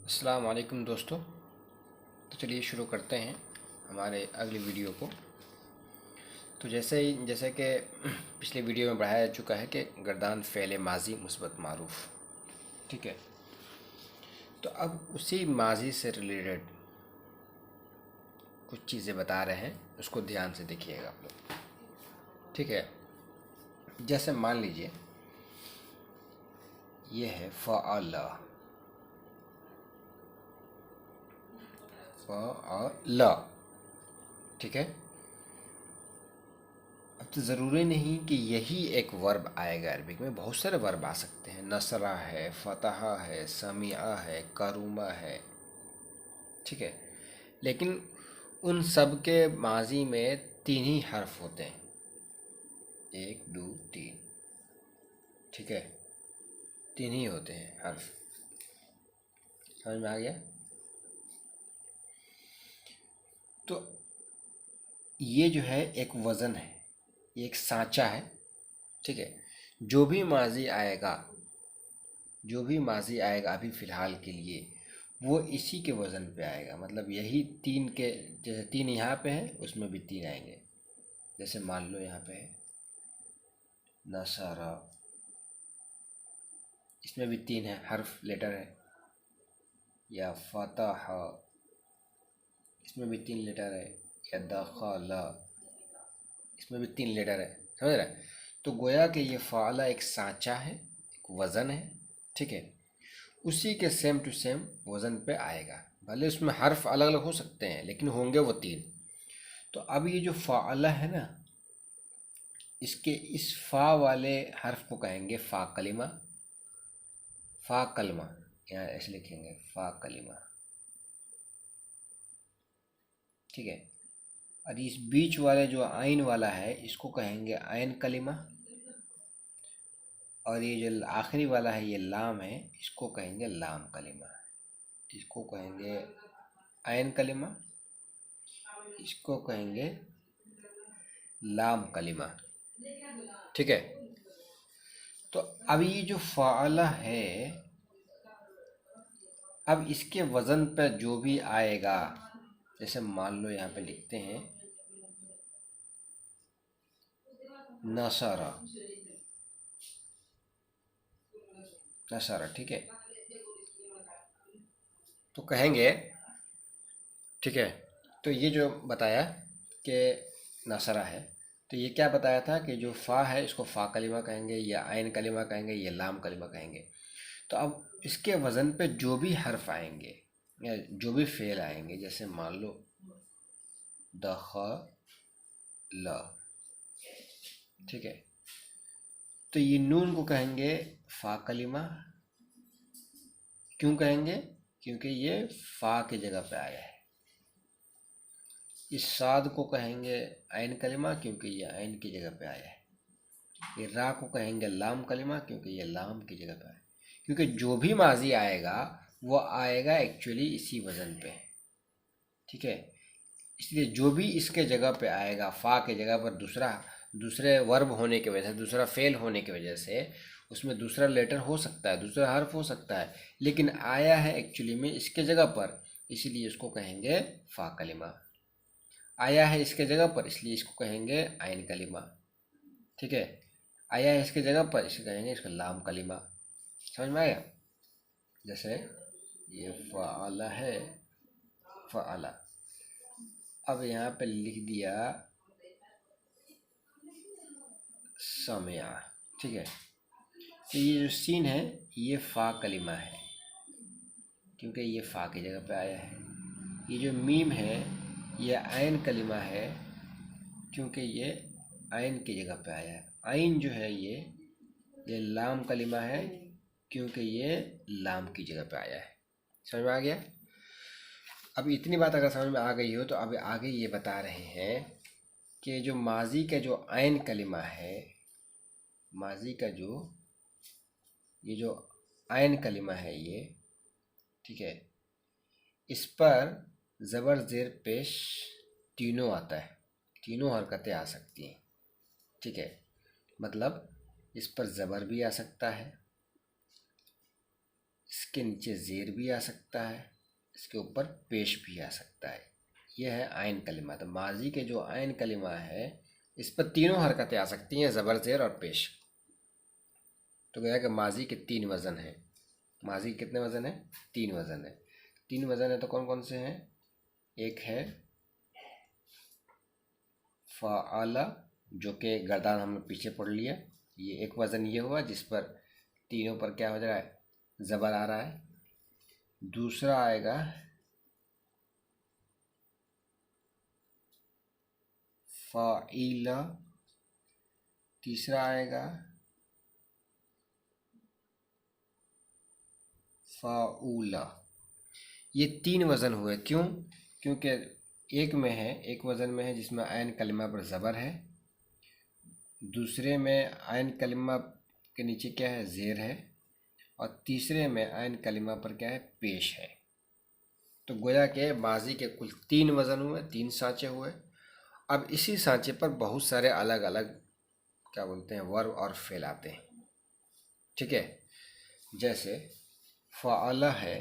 अस्सलाम वालेकुम दोस्तों। तो चलिए शुरू करते हैं हमारे अगली वीडियो को। तो जैसे कि पिछले वीडियो में बढ़ाया जा चुका है कि गर्दान फ़ेल माजी मुस्बत मारूफ, ठीक है। तो अब उसी माजी से रिलेटेड कुछ चीज़ें बता रहे हैं, उसको ध्यान से देखिएगा आप लोग, ठीक है। जैसे मान लीजिए ये है फ़अला, फ़अला, ठीक है। अब तो ज़रूरी नहीं कि यही एक वर्ब आएगा, अरबिक में बहुत सारे वर्ब आ सकते हैं। नसरा है, फ़तहा है, समिआ है, करूमा है, ठीक है। लेकिन उन सब के माजी में तीन ही हर्फ होते हैं, एक दो तीन, ठीक है। तीन ही होते हैं हर्फ, समझ में आ गया। तो ये जो है एक वज़न है, ये एक सांचा है, ठीक है। जो भी माजी आएगा, जो भी माजी आएगा अभी फ़िलहाल के लिए, वो इसी के वज़न पे आएगा। मतलब यही तीन के, जैसे तीन यहाँ पे है उसमें भी तीन आएंगे। जैसे मान लो यहाँ पे है नसरा, इसमें भी तीन है, हर्फ लेटर है। या फतह, इसमें भी तीन लेटर है। या दखला, इसमें भी तीन लेटर है, समझ रहे हैं। तो गोया कि ये फ़ाला एक सांचा है, एक वज़न है, ठीक है। उसी के सेम टू सेम वज़न पे आएगा। भले उसमें हर्फ अलग अलग हो सकते हैं लेकिन होंगे वो तीन। तो अब ये जो फ़ाला है ना, इसके इस फ़ा वाले हर्फ को कहेंगे फ़ा कलिमा। फ़ा कलमा, यहाँ ऐसे लिखेंगे फ़ा कलिमा, ठीक है। और इस बीच वाले जो आइन वाला है इसको कहेंगे आइन कलिमा। और ये जो आखिरी वाला है ये लाम है, इसको कहेंगे लाम कलिमा। इसको कहेंगे आइन कलिमा, इसको कहेंगे लाम कलिमा, ठीक है। तो अब ये जो फ़ाला है, अब इसके वज़न पर जो भी आएगा, जैसे मान लो यहाँ पे लिखते हैं नसरा, नसरा, ठीक है। तो कहेंगे, ठीक है। तो ये जो बताया कि नसरा है, तो ये क्या बताया था कि जो फ़ा है इसको फ़ा कलिमा कहेंगे, या आइन कलिमा कहेंगे, या लाम कलिमा कहेंगे। तो अब इसके वज़न पे जो भी हर्फ आएंगे या जो भी फ़ेल आएंगे, जैसे मान लो दखला, ठीक है। तो ये नून को कहेंगे फ़ा कलिमा। क्यों कहेंगे? क्योंकि ये फ़ा की जगह पे आया है। इस साद को कहेंगे आइन कलिमा, क्योंकि ये आइन की जगह पे आया है। ये रा को कहेंगे लाम कलिमा, क्योंकि ये लाम की जगह पे आया है। क्योंकि जो भी माजी आएगा वो आएगा एक्चुअली इसी वज़न पे, ठीक है। इसलिए जो भी इसके जगह पे आएगा, फ़ा के जगह पर दूसरे वर्ब होने की वजह से, दूसरा फेल होने की वजह से उसमें दूसरा लेटर हो सकता है, दूसरा हर्फ हो सकता है, लेकिन आया है एक्चुअली में इसके जगह पर, इसलिए इसको कहेंगे फ़ा कलिमा। आया है इसके जगह पर, इसलिए इसको कहेंगे आइन कलिमा, ठीक है। आया है इसके जगह पर, इसे कहेंगे इसका लाम कलिमा। समझ में आया? जैसे ये फ़अला है, फ़अला, अब यहाँ पे लिख दिया समिया, ठीक है। तो ये जो सीन है ये फ़ा कलिमा है, क्योंकि ये फ़ा की जगह पे आया है। ये जो मीम है ये आइन कलिमा है, क्योंकि ये आइन की जगह पे आया है। आइन जो है ये लाम कलिमा है, क्योंकि ये लाम की जगह पे आया है। समझ में आ गया? अब इतनी बात अगर समझ में आ गई हो तो अब आगे ये बता रहे हैं कि जो माजी का जो आइन कलिमा है, माजी का ये जो आइन कलिमा है ये, ठीक है, इस पर ज़बर ज़ेर पेश तीनों आता है, तीनों हरकतें आ सकती हैं, ठीक है। मतलब इस पर ज़बर भी आ सकता है, इसके नीचे ज़ेर भी आ सकता है, इसके ऊपर पेश भी आ सकता है। यह है आइन कलिमा। तो माजी के जो आइन कलिमा है इस पर तीनों हरकतें आ सकती हैं, ज़बर, ज़ेर और पेश। तो गया कि माजी के 3 वज़न हैं। माजी के कितने वज़न हैं? 3 वज़न है। 3 वज़न है तो कौन कौन से हैं? एक है फ़अला, जो कि गर्दान हमने पीछे पढ़ लिया, ये एक वज़न ये हुआ जिस पर तीनों पर क्या हो जा रहा है? ज़बर आ रहा है। दूसरा आएगा फ़ाइला। तीसरा आएगा फ़ाउला। ये 3 वज़न हुए। क्यों? क्योंकि एक वज़न में है जिसमें आइन कलिमा पर ज़बर है, दूसरे में आइन कलिमा के नीचे क्या है? ज़ेर है, और तीसरे में आइन कलिमा पर क्या है? पेश है। तो गोया के माजी के कुल 3 वज़न हुए, 3 सांचे हुए। अब इसी सांचे पर बहुत सारे अलग अलग क्या बोलते हैं वर्ब और फेल आते हैं। ठीक है, जैसे फ़अला है,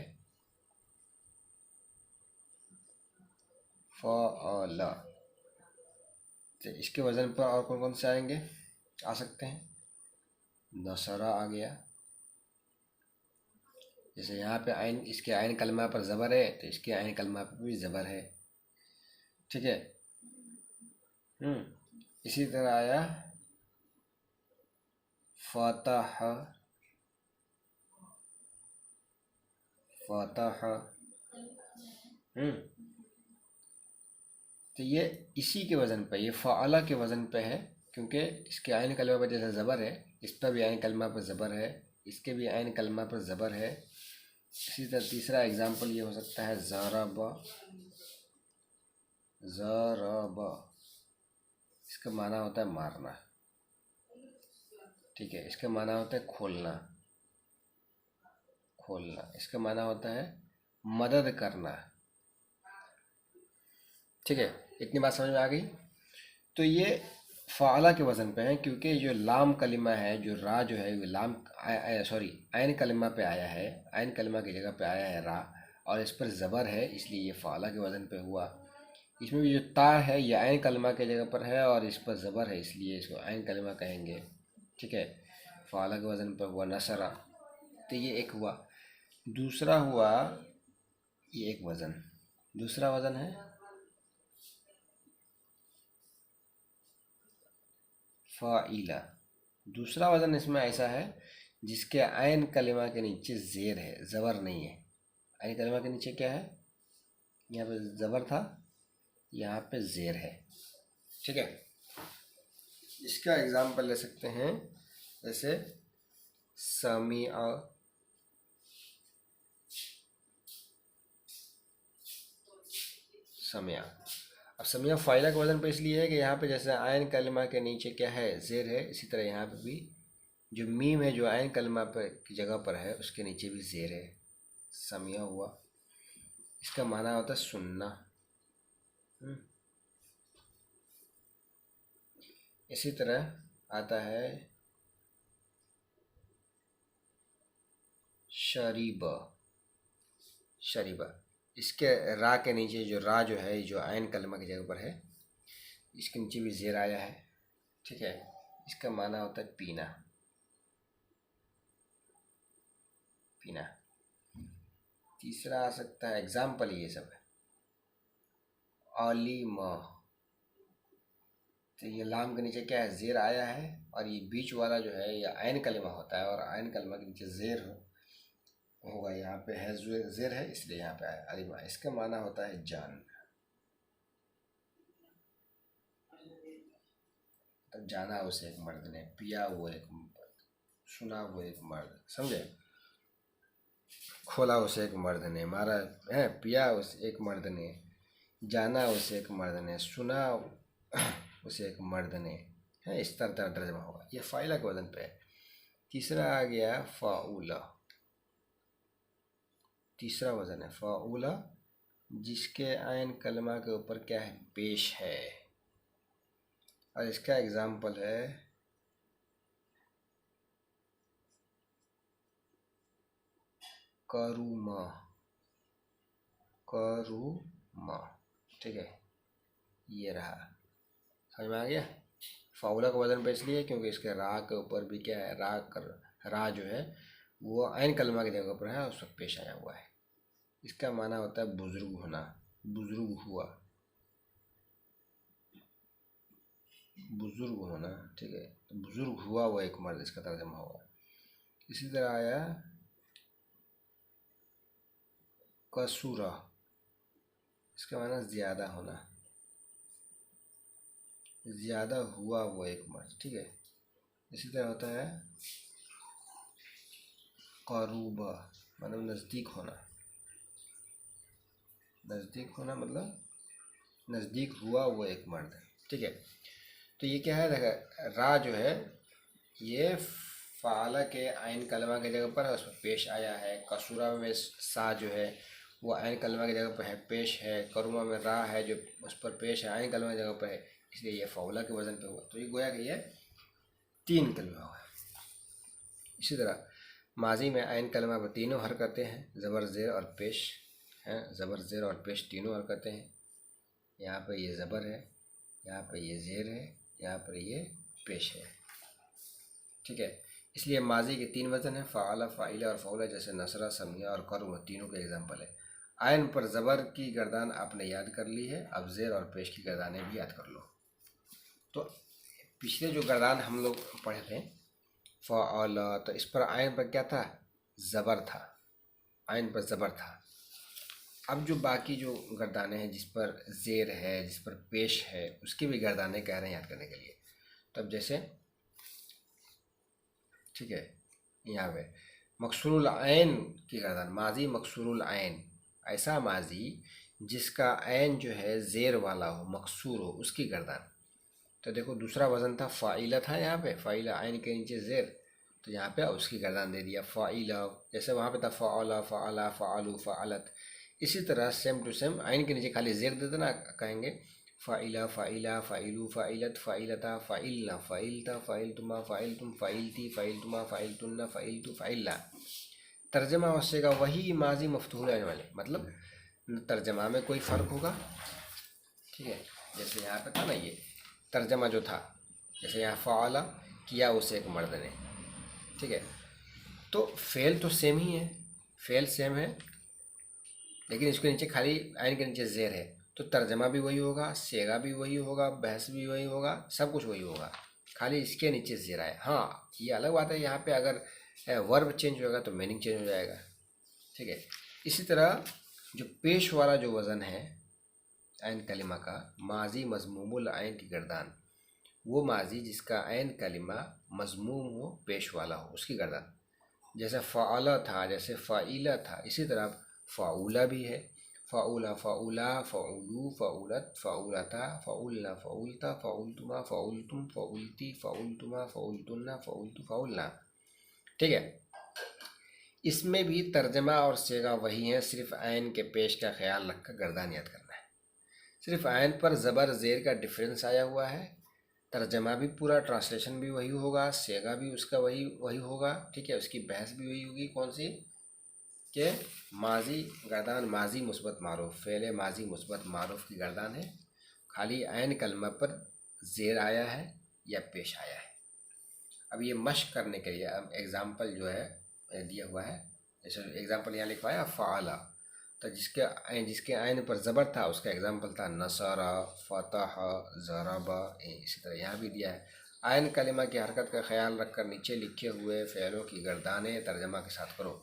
फ़अला, तो इसके वज़न पर और कौन कौन से आएंगे? आ सकते हैं। नसरा आ गया, जैसे यहाँ पे आइन, इसके आइन कलमा पर ज़बर है तो इसके आइन कलमा पर भी ज़बर है। ठीक है। इसी तरह आया फ़तह, फ़तह। तो ये इसी के वज़न पे, ये फ़अला के वज़न पे है, क्योंकि इसके आइन कलमा पर जैसे ज़बर है, इस पर भी आइन कलमा पर ज़बर है, इसके भी आइन कलमा पर ज़बर है। इसी तरह तीसरा एग्जाम्पल ये हो सकता है ज़रब, ज़रब, इसका माना होता है मारना। ठीक है, इसका माना होता है खोलना, खोलना। इसका माना होता है मदद करना। ठीक है, इतनी बात समझ में आ गई। तो ये फ़ाला के वज़न पे है, क्योंकि जो लाम कलिमा है, जो रा जो है, वो लाम सॉरी आइन कलिमा पे आया है, आइन कलिमा की जगह पे आया है रा, और इस पर ज़बर है, इसलिए ये फ़ाला के वज़न पे हुआ। इसमें भी जो ता है ये आइन कलिमा के जगह पर है और इस पर ज़बर है, इसलिए इसको आइन कलिमा कहेंगे। ठीक है, फ़ाला के वज़न पर हुआ नसरा। तो ये एक हुआ। दूसरा हुआ, ये एक वज़न, दूसरा वज़न है फ़ाइला। दूसरा वज़न इसमें ऐसा है जिसके आइन कलिमा के नीचे ज़ेर है, ज़बर नहीं है। आइन कलिमा के नीचे क्या है? यहाँ पे ज़बर था, यहाँ पे ज़ेर है। ठीक है, इसका एग्जाम्पल ले सकते हैं, जैसे समीअ, समिया। अब समिया फ़ाइला का वज़न पे इसलिए है कि यहाँ पे जैसे आयन कलिमा के नीचे क्या है? ज़ेर है, इसी तरह यहाँ पे भी जो मीम है जो आयन कलिमा पर की जगह पर है उसके नीचे भी ज़ेर है। समिया हुआ, इसका माना होता है सुनना। इसी तरह आता है शरीबा, शरीबा। इसके रा के नीचे जो रा जो है, जो आयन कलमा की जगह पर है, इसके नीचे भी ज़ेर आया है। ठीक है, इसका माना होता है पीना, पीना। तीसरा आ सकता है, एग्जाम्पल ये सब है, अलीम। तो ये लाम के नीचे क्या है? ज़ेर आया है, और ये बीच वाला जो है ये आयन कलमा होता है, और आयन कलमा के नीचे ज़ेर होगा। यहाँ पे है ज़ेर है, इसलिए यहाँ पे आया अलीमा। इसका माना होता है जान। तो जाना उसे एक मर्द ने, पिया वो एक मर्द, सुना वो एक मर्द, समझे? खोला उसे एक मर्द ने, मारा है, पिया उस एक मर्द ने, जाना उसे एक मर्द ने, सुना उसे एक मर्द ने, है। इस तरह तर्जमा होगा। ये फ़ाइला के वजन पे है। तीसरा आ गया फ़ाउला। तीसरा वजन है फ़ाउला, जिसके आयन कलमा के ऊपर क्या है? पेश है। और इसका एग्जाम्पल है करूमा, करूमा, ठीक है, ये रहा। समझ में आ गया। फाउला का वजन पे इसलिए क्योंकि इसके रा के ऊपर भी क्या है, रा जो है वो आइन कलमा की जगह पर है, उस वक्त पेश आया हुआ है। इसका माना होता है बुजुर्ग होना, बुजुर्ग हुआ, बुजुर्ग होना, ठीक है। तो बुजुर्ग हुआ वो एक मर्द, इसका तर्जमा होगा। इसी तरह आया कसूरा, इसका माना ज़्यादा होना, ज़्यादा हुआ वो एक मर्द, ठीक है। इसी तरह होता है करूबा, मतलब नज़दीक होना, नज़दीक होना मतलब नज़दीक हुआ वो एक मर्द, ठीक है। तो ये क्या है, देखा रा जो है ये फ़ाला के आइन कलमा की जगह पर है, उसमें पेश आया है। कसूरा में सा जो है वो आइन कलमा की जगह पर है, पेश है। करुमा में रा है जो उस पर पेश है, आइन कलमा की जगह पर है, इसलिए ये फ़ाउला के वज़न पे हुआ। तो ये गोया कि ये 3 कलमा हुआ। इसी तरह माजी में आइन कलमा पर तीनों हरकतें हैं, ज़बर ज़ेर और पेश हैं। ज़बर ज़ेर और पेश तीनों हरकतें हैं। यहाँ पर ये ज़बर है, यहाँ पर ये ज़ेर है, यहाँ पर ये पेश है, ठीक है। इसलिए माजी के 3 वज़न हैं, फ़ाला, फ़ाइला और फ़ौला, जैसे नसरा, समिया और करुम, तीनों के एग्जाम्पल है। आयन पर ज़बर की गर्दान आपने याद कर ली है, अब ज़ेर और पेश की गर्दानें भी याद कर लो। तो पिछले जो गर्दान हम लोग पढ़े थे फ़ाला, तो इस पर आयन पर क्या था, ज़बर था, आयन पर ज़बर था। अब जो बाकी जो गर्दानें हैं जिस पर ज़ेर है, जिस पर पेश है, उसकी भी गर्दानें कह रहे हैं याद करने के लिए। तो अब जैसे, ठीक है, यहाँ पे मकसूरुल ऐन की गर्दान, माजी मकसूरुल ऐन, ऐसा माजी जिसका ऐन जो है ज़ेर वाला हो, मकसूर हो, उसकी गर्दान। तो देखो दूसरा वज़न था फ़ाइला, था यहाँ पे फ़ाइला, ऐन के नीचे ज़ेर, तो यहाँ पे उसकी गर्दान दे दिया फ़ाइला। जैसे वहाँ पे था फ़ाला, फ़ाला, फ़ालू, फ़ालत। इसी तरह सेम टू सेम ऐन के नीचे खाली ज़ेर दे देना, कहेंगे फ़ाइला, फ़ाइला, फ़ाइलू, फ़ाइलत, फ़ाइलता, फ़ाइलना, फ़ाइलता, फ़ाइलतुमा, फ़ाइलतुम, फ़ाइलती, फ़ाइलतुमा, फ़ाइलतुन्ना, फ़ाइलतु, फ़ाइलना। तर्जमा उससे का वही माजी मफ्तूल आने वाले, मतलब तर्जमा में कोई फ़र्क होगा, ठीक है। जैसे यहाँ पे था ना, ये तर्जमा जो था, जैसे यहाँ फ़ाला किया उसे एक मर्द ने, ठीक है। तो फ़ेल तो सेम ही है, फ़ेल सेम है, लेकिन इसके नीचे खाली आइन के नीचे ज़ेर है, तो तर्जमा भी वही होगा, सेगा भी वही होगा, बहस भी वही होगा, सब कुछ वही होगा, खाली इसके नीचे ज़ेर है। हाँ, ये अलग बात है, यहाँ पे अगर वर्ब चेंज होगा तो मीनिंग चेंज हो जाएगा, ठीक है। इसी तरह जो पेश वाला जो वज़न है ऐन कलिमा का, माजी मज़मूमुल ऐन की गर्दान, वो माजी जिसका ऐन कलिमा मज़मूम हो, पेश वाला हो, उसकी गर्दान। जैसे फ़ाला था, जैसे फ़ाइला था, इसी तरह फ़ाउला भी है। फ़ाउला, फ़ाउला, फ़ाउलू, फ़ाउलत, फ़ाउलता, फ़ाउलना, फ़ाउलता, फ़ाउलतुमा, फ़ाउलतुम, फ़ाउलती, फ़ाउलतुमा, फ़ाउलतुन्ना, फ़ाउलतु, फ़ाउलना, ठीक है। इसमें भी तर्जमा और सेगा वही है, सिर्फ ऐन के पेश का ख्याल रखकर गर्दान याद करना है। सिर्फ ऐन पर ज़बर ज़ेर का डिफरेंस आया हुआ है, तर्जमा भी पूरा, ट्रांसलेशन भी वही होगा, सेगा भी उसका वही होगा, ठीक है। उसकी बहस भी वही होगी, कौन सी, के माजी गर्दान, माजी मुस्बत मारूफ, फ़ेले माजी मुस्बत मारूफ की गर्दान है, खाली ऐन कलमा पर ज़ेर आया है या पेश आया है। अब ये मश्क करने के लिए अब एग्ज़ाम्पल जो है दिया हुआ है, जैसे एग्ज़ाम्पल यहाँ लिखवाया फ़ाला, तो जिसके आइन पर ज़बर था उसका एग्ज़ाम्पल था नसरा, फ़तह, ज़रबा। इसी तरह यहाँ भी दिया है, आइन कलिमा की हरकत का ख्याल रखकर नीचे लिखे हुए फ़ेलों की गर्दानें तर्जमा के साथ करो।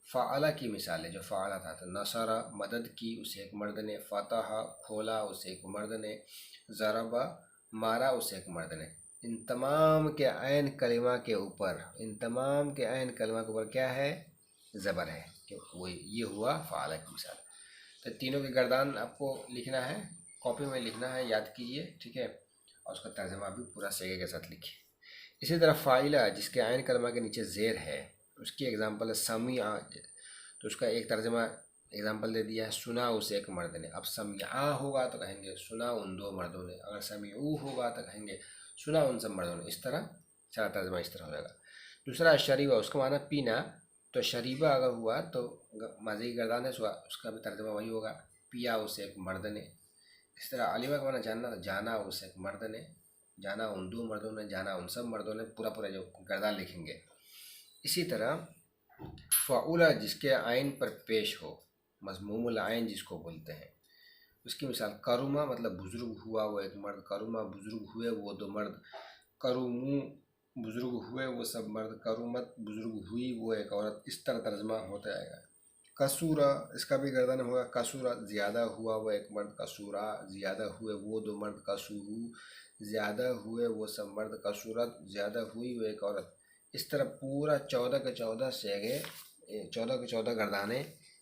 फ़ाला की मिसालें, जो फ़ाला था, तो नसरा मदद की उसे एक मर्द ने, फ़तह खोला उसे एक मर्द ने, ज़रबा मारा उसे एक मर्द ने। इन तमाम के ऐन कलिमा के ऊपर, इन तमाम के ऐन कलिमा के ऊपर क्या है, ज़बर है, क्यों वो ये हुआ फ़ाला की मिसाल। तो तीनों की गर्दान आपको लिखना है, कॉपी में लिखना है, याद कीजिए, ठीक है, और उसका तर्जमा भी पूरा सेगे के साथ लिखिए। इसी तरह फ़ाइला जिसके ऐन कलिमा के नीचे ज़ेर है, उसकी एग्ज़ाम्पल है समिया, तो उसका एक तर्जमा एग्ज़ाम्पल दे दिया है, सुना उसे एक मर्द ने। अब समिया होगा तो कहेंगे सुना उन 2 मर्दों ने, अगर समिऊ होगा तो कहेंगे सुना उन सब मर्दों ने। इस तरह सारा तर्जमा इस तरह हो जाएगा। दूसरा शरीबा, उसका माना पीना, तो शरीबा अगर हुआ तो माजी की गर्दान है, उसका भी तर्जमा वही होगा, पिया उसे एक मर्द ने। इस तरह अलीमा का माना जानना, तो जाना उसे एक मर्द ने, जाना उन दो मर्दों ने, जाना उन सब मर्दों ने, पूरा पूरा जो गर्दान लिखेंगे। इसी तरह फ़ाउला जिसके आइन पर पेश हो, मज़मूमुल आइन जिसको बोलते हैं, उसकी मिसाल करुमा मतलब बुज़ुर्ग हुआ वो एक मर्द, करुमा बुज़ुर्ग हुए वो दो मर्द, करुमू बुज़ुर्ग हुए वो सब मर्द, करुमत बुज़ुर्ग हुई वो एक औरत। इस तरह तर्जमा होता आएगा। कसूरा इसका भी गर्दन होगा, कसूरा ज़्यादा हुआ वो एक मर्द, कसूरा ज़्यादा हुए वो दो मर्द, कसूरू ज़्यादा हुए वो सब मर्द, कसूरत ज़्यादा हुई वो एक औरत। इस तरह पूरा 14 के 14 सेगे, 14 के 14 गर्दाने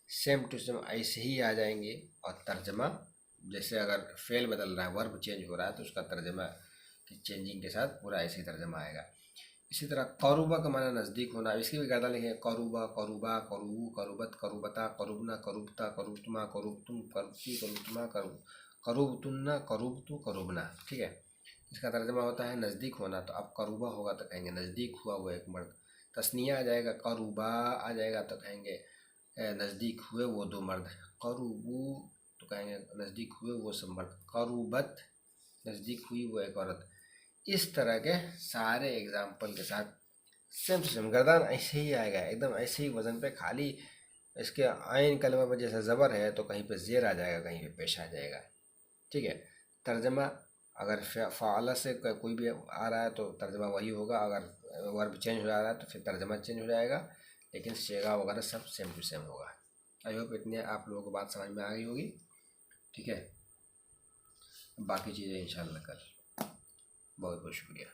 सेम टू सेम ऐसे ही आ जाएंगे। और तर्जमा जैसे अगर फेल बदल रहा है, वर्ब चेंज हो रहा है, तो उसका तर्जमा की चेंजिंग के साथ पूरा ऐसे ही तर्जमा आएगा। इसी तरह करूबा का माना नज़दीक होना, इसकी भी गर्दा लिखेंगे करूबा, करूबा, करूबू, करूबत, करूबता, करूबना, करूबता, करूबतुमा, करूबतुम, करूबती, करूबतुमा, करूबतुन्ना, करूबतु, करूबना। ठीक है, इसका तर्जमा होता है नज़दीक होना। तो अब करूबा होगा तो कहेंगे नज़दीक हुआ वो एक मर्द। तस्निया आ जाएगा, करूबा आ जाएगा तो कहेंगे नज़दीक हुए वो दो मर्द। करूबू तो कहेंगे नज़दीक हुए वो सब मर्द। करूबत नज़दीक हुई वो एक औरत। इस तरह के सारे एग्जाम्पल के साथ सेम टू सेम गर्दान ऐसे ही आएगा, एकदम ऐसे ही वज़न पे। खाली इसके आइन कलमा पर जैसा ज़बर है तो कहीं पे ज़ेर आ जाएगा, कहीं पे पेश आ जाएगा। ठीक है, तर्जमा अगर फ़ाला से कोई भी आ रहा है तो तर्जमा वही होगा, अगर वर्ब चेंज हो रहा है तो फिर तर्जमा चेंज हो जाएगा, लेकिन शेगा वगैरह सब सेम टू सेम होगा। आई होप इतने आप लोगों को बात समझ में आ गई होगी। ठीक है, बाकी चीज़ें इंशाल्लाह कल। बहुत बहुत शुक्रिया।